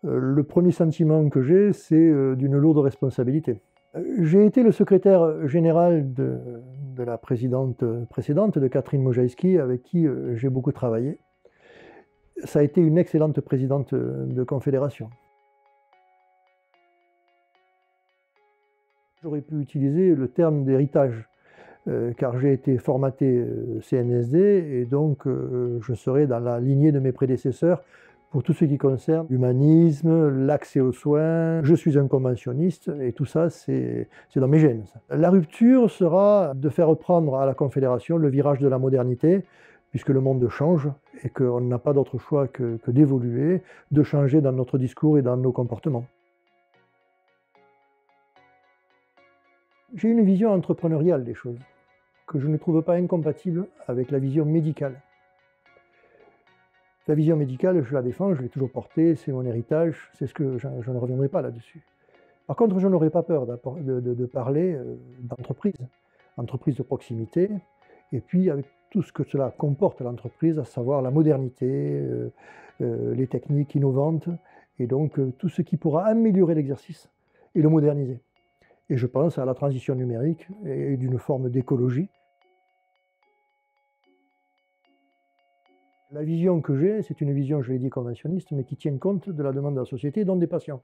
Le premier sentiment que j'ai, c'est d'une lourde responsabilité. J'ai été le secrétaire général de la présidente précédente, de Catherine Mojaïski, avec qui j'ai beaucoup travaillé. Ça a été une excellente présidente de confédération. J'aurais pu utiliser le terme d'héritage, car j'ai été formaté CNSD et donc je serai dans la lignée de mes prédécesseurs pour tout ce qui concerne l'humanisme, l'accès aux soins. Je suis un conventionniste et tout ça, c'est dans mes gènes. Ça. La rupture sera de faire prendre à la Confédération le virage de la modernité, puisque le monde change et qu'on n'a pas d'autre choix que d'évoluer, de changer dans notre discours et dans nos comportements. J'ai une vision entrepreneuriale des choses, que je ne trouve pas incompatible avec la vision médicale. La vision médicale, je la défends, je l'ai toujours portée, c'est mon héritage, c'est ce que je ne reviendrai pas là-dessus. Par contre, je n'aurais pas peur de parler d'entreprise, entreprise de proximité, et puis avec tout ce que cela comporte l'entreprise, à savoir la modernité, les techniques innovantes, et donc tout ce qui pourra améliorer l'exercice et le moderniser. Et je pense à la transition numérique et d'une forme d'écologie. La vision que j'ai, c'est une vision, je l'ai dit, conventionniste, mais qui tient compte de la demande de la société, dont des patients.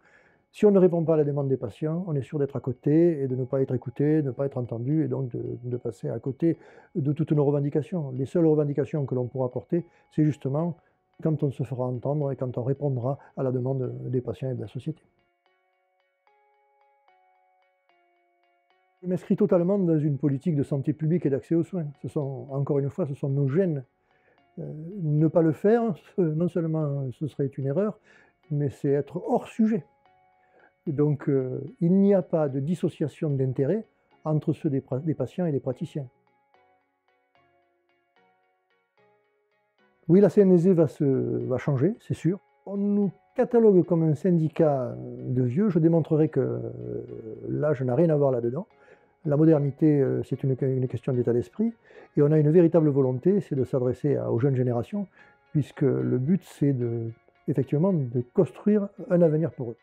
Si on ne répond pas à la demande des patients, on est sûr d'être à côté et de ne pas être écouté, de ne pas être entendu, et donc de passer à côté de toutes nos revendications. Les seules revendications que l'on pourra porter, c'est justement quand on se fera entendre et quand on répondra à la demande des patients et de la société. Je m'inscris totalement dans une politique de santé publique et d'accès aux soins. Encore une fois, ce sont nos gènes. Ne pas le faire, non seulement ce serait une erreur, mais c'est être hors sujet. Donc il n'y a pas de dissociation d'intérêt entre ceux des patients et des praticiens. Oui, la CNSD va changer, c'est sûr. On nous catalogue comme un syndicat de vieux, je démontrerai que l'âge n'a rien à voir là-dedans. La modernité, c'est une question d'état d'esprit, et on a une véritable volonté, c'est de s'adresser aux jeunes générations, puisque le but, c'est effectivement de construire un avenir pour eux.